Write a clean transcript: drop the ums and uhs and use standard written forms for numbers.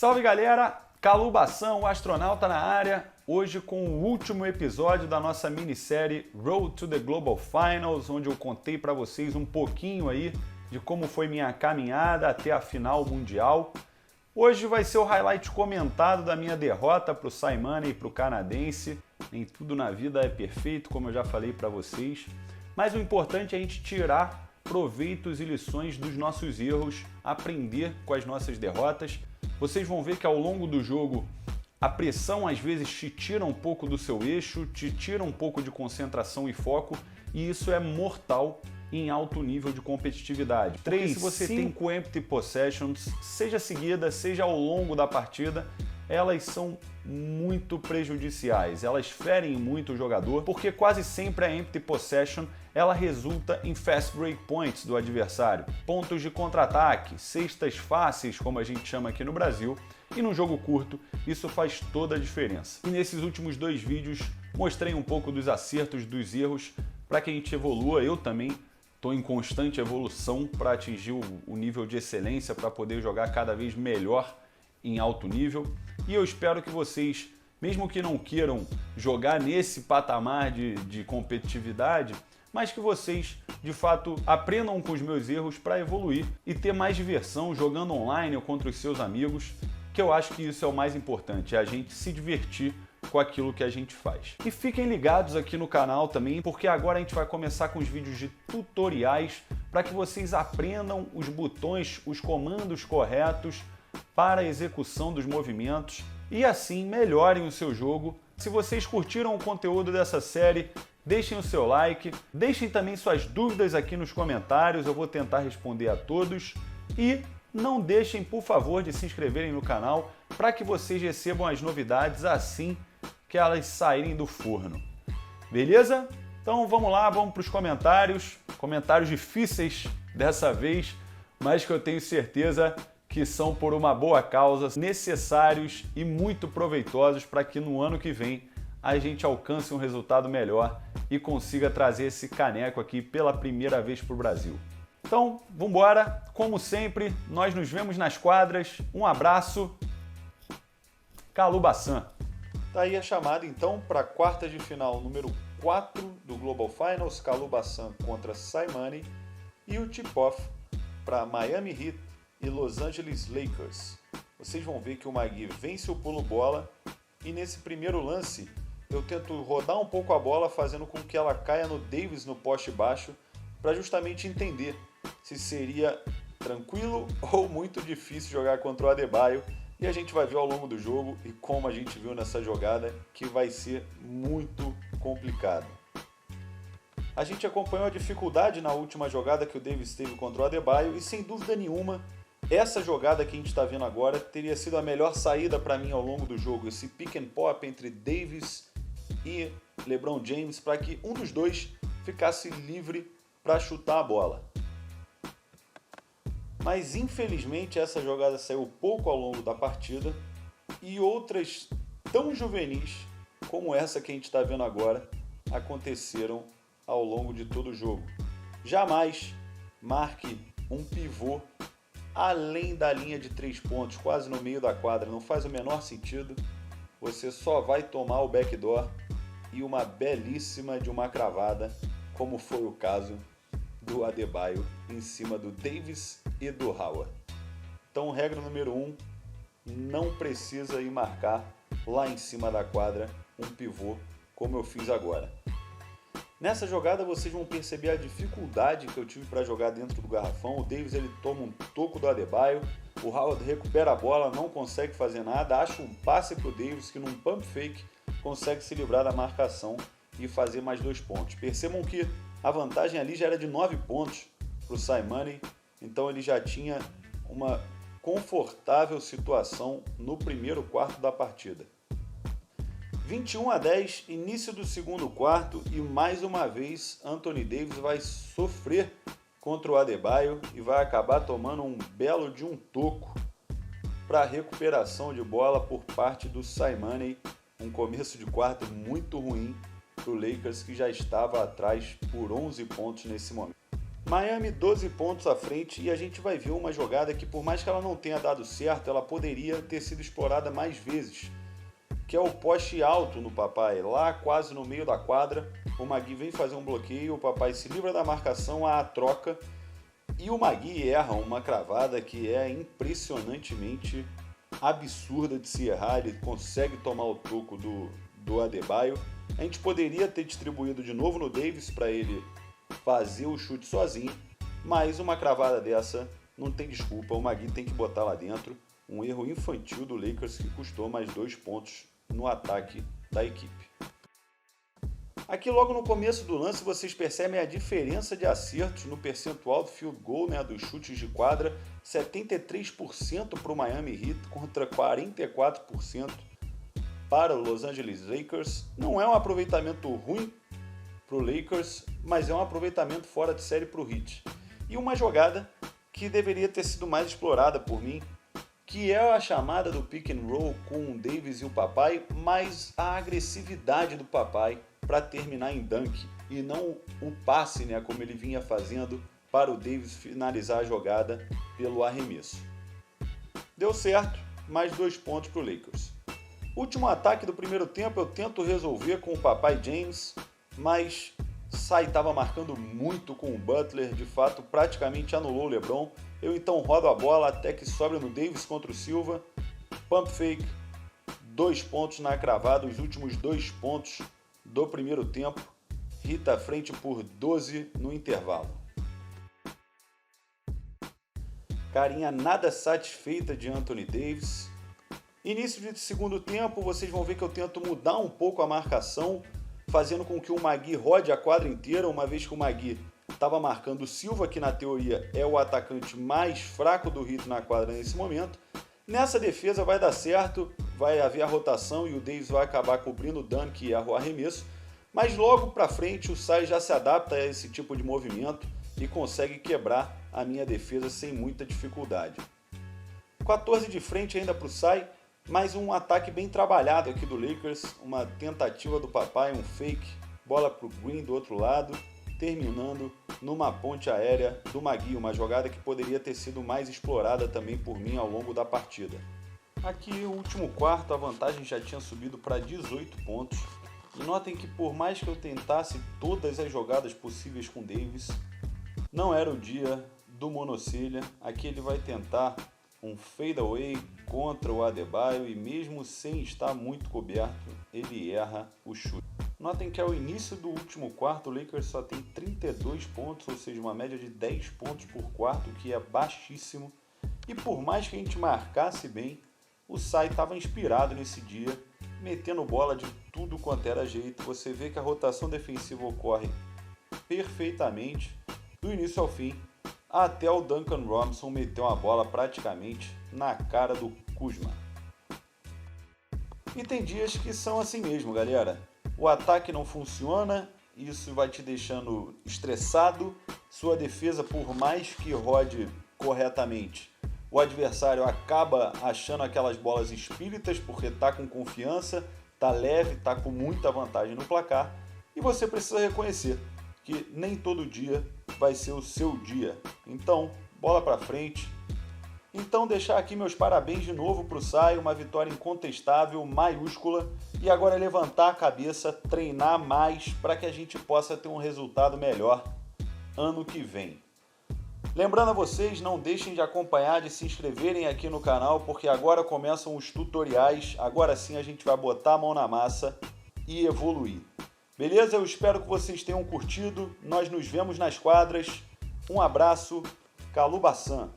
Salve galera, Calubação, o astronauta na área, hoje com o último episódio da nossa minissérie Road to the Global Finals, onde eu contei para vocês um pouquinho aí de como foi minha caminhada até a final mundial. Hoje vai ser o highlight comentado da minha derrota para o Simonet e para o canadense. Nem tudo na vida é perfeito, como eu já falei para vocês, mas o importante é a gente tirar proveitos e lições dos nossos erros, aprender com as nossas derrotas. Vocês vão ver que ao longo do jogo a pressão às vezes te tira um pouco do seu eixo, te tira um pouco de concentração e foco, e isso é mortal em alto nível de competitividade. Porque se você tem 5 empty possessions, seja seguida, seja ao longo da partida, elas são muito prejudiciais, elas ferem muito o jogador, porque quase sempre a empty possession ela resulta em fast break points do adversário, pontos de contra-ataque, cestas fáceis, como a gente chama aqui no Brasil, e no jogo curto isso faz toda a diferença. E nesses últimos 2 vídeos mostrei um pouco dos acertos, dos erros, para que a gente evolua. Eu também estou em constante evolução para atingir o nível de excelência, para poder jogar cada vez melhor em alto nível. E eu espero que vocês, mesmo que não queiram jogar nesse patamar de competitividade, mas que vocês, de fato, aprendam com os meus erros para evoluir e ter mais diversão jogando online ou contra os seus amigos, que eu acho que isso é o mais importante, é a gente se divertir com aquilo que a gente faz. E fiquem ligados aqui no canal também, porque agora a gente vai começar com os vídeos de tutoriais para que vocês aprendam os botões, os comandos corretos para a execução dos movimentos e assim melhorem o seu jogo. Se vocês curtiram o conteúdo dessa série, deixem o seu like, deixem também suas dúvidas aqui nos comentários, eu vou tentar responder a todos. E não deixem, por favor, de se inscreverem no canal para que vocês recebam as novidades assim que elas saírem do forno. Beleza? Então vamos lá, vamos para os comentários. Comentários difíceis dessa vez, mas que eu tenho certeza que são por uma boa causa, necessários e muito proveitosos para que no ano que vem a gente alcance um resultado melhor e consiga trazer esse caneco aqui pela primeira vez para o Brasil. Então, vamos embora. Como sempre, nós nos vemos nas quadras. Um abraço. Calubação. Tá aí a chamada então para a quarta de final número 4 do Global Finals, Calubação contra Simonet, e o tip-off para Miami Heat e Los Angeles Lakers. Vocês vão ver que o Magui vence o pulo bola e nesse primeiro lance eu tento rodar um pouco a bola, fazendo com que ela caia no Davis no poste baixo, para justamente entender se seria tranquilo ou muito difícil jogar contra o Adebayo. E a gente vai ver ao longo do jogo, e como a gente viu nessa jogada, que vai ser muito complicado. A gente acompanhou a dificuldade na última jogada que o Davis teve contra o Adebayo, e sem dúvida nenhuma, essa jogada que a gente está vendo agora teria sido a melhor saída para mim ao longo do jogo. Esse pick and pop entre Davis e LeBron James, para que um dos dois ficasse livre para chutar a bola. Mas infelizmente essa jogada saiu pouco ao longo da partida, e outras tão juvenis como essa que a gente está vendo agora aconteceram ao longo de todo o jogo. Jamais marque um pivô além da linha de 3 pontos, quase no meio da quadra, não faz o menor sentido. Você só vai tomar o backdoor e uma belíssima de uma cravada, como foi o caso do Adebayo em cima do Davis e do Howard. Então, regra número 1, não precisa ir marcar lá em cima da quadra um pivô, como eu fiz agora. Nessa jogada vocês vão perceber a dificuldade que eu tive para jogar dentro do garrafão. O Davis ele toma um toco do Adebayo, o Howard recupera a bola, não consegue fazer nada, acha um passe para o Davis que num pump fake consegue se livrar da marcação e fazer mais 2 pontos. Percebam que a vantagem ali já era de 9 pontos para o Simonet, então ele já tinha uma confortável situação no primeiro quarto da partida. 21-10, início do segundo quarto, e mais uma vez Anthony Davis vai sofrer contra o Adebayo e vai acabar tomando um belo de um toco para recuperação de bola por parte do Simonet. Um começo de quarto muito ruim para o Lakers, que já estava atrás por 11 pontos nesse momento. Miami 12 pontos à frente e a gente vai ver uma jogada que, por mais que ela não tenha dado certo, ela poderia ter sido explorada mais vezes, que é o poste alto no papai, lá quase no meio da quadra. O Magui vem fazer um bloqueio, o papai se livra da marcação, a troca, e o Magui erra uma cravada que é impressionantemente absurda de se errar. Ele consegue tomar o toco do Adebayo. A gente poderia ter distribuído de novo no Davis para ele fazer o chute sozinho, mas uma cravada dessa não tem desculpa, o Magui tem que botar lá dentro. Um erro infantil do Lakers que custou mais 2 pontos no ataque da equipe. Aqui logo no começo do lance vocês percebem a diferença de acertos no percentual do field goal, dos chutes de quadra. 73% para o Miami Heat contra 44% para o Los Angeles Lakers. Não é um aproveitamento ruim para o Lakers, mas é um aproveitamento fora de série para o Heat. E uma jogada que deveria ter sido mais explorada por mim, que é a chamada do pick and roll com o Davis e o papai, mas a agressividade do papai para terminar em dunk e não o passe, como ele vinha fazendo para o Davis finalizar a jogada pelo arremesso. Deu certo, mais 2 pontos para o Lakers. Último ataque do primeiro tempo eu tento resolver com o papai James, mas Sai estava marcando muito com o Butler, de fato praticamente anulou o LeBron. Eu então rodo a bola até que sobra no Davis contra o Silva. Pump fake, 2 pontos na cravada, os últimos 2 pontos do primeiro tempo. Heat à frente por 12 no intervalo. Carinha nada satisfeita de Anthony Davis. Início de segundo tempo, vocês vão ver que eu tento mudar um pouco a marcação, fazendo com que o Magui rode a quadra inteira, uma vez que o Magui estava marcando o Silva, que na teoria é o atacante mais fraco do Heat na quadra nesse momento. Nessa defesa vai dar certo, vai haver a rotação e o Davis vai acabar cobrindo o dunk e erra o arremesso, mas logo para frente o Sai já se adapta a esse tipo de movimento e consegue quebrar a minha defesa sem muita dificuldade. 14 de frente ainda para o Sai, mais um ataque bem trabalhado aqui do Lakers, uma tentativa do papai, um fake, bola para o Green do outro lado, terminando numa ponte aérea do Magui, uma jogada que poderia ter sido mais explorada também por mim ao longo da partida. Aqui, o último quarto, a vantagem já tinha subido para 18 pontos. E notem que por mais que eu tentasse todas as jogadas possíveis com Davis, não era o dia do monocelha. Aqui ele vai tentar um fadeaway contra o Adebayo e mesmo sem estar muito coberto, ele erra o chute. Notem que ao início do último quarto, o Lakers só tem 32 pontos, ou seja, uma média de 10 pontos por quarto, que é baixíssimo. E por mais que a gente marcasse bem, o Sai estava inspirado nesse dia, metendo bola de tudo quanto era jeito. Você vê que a rotação defensiva ocorre perfeitamente, do início ao fim, até o Duncan Robinson meteu uma bola praticamente na cara do Kuzma. E tem dias que são assim mesmo, galera. O ataque não funciona, isso vai te deixando estressado. Sua defesa, por mais que rode corretamente, o adversário acaba achando aquelas bolas espíritas porque está com confiança, está leve, está com muita vantagem no placar. E você precisa reconhecer que nem todo dia vai ser o seu dia. Então, bola para frente. Então, deixar aqui meus parabéns de novo para o Sai, uma vitória incontestável, maiúscula. E agora é levantar a cabeça, treinar mais para que a gente possa ter um resultado melhor ano que vem. Lembrando a vocês, não deixem de acompanhar, de se inscreverem aqui no canal, porque agora começam os tutoriais. Agora sim a gente vai botar a mão na massa e evoluir. Beleza? Eu espero que vocês tenham curtido. Nós nos vemos nas quadras. Um abraço, Kaluba-san.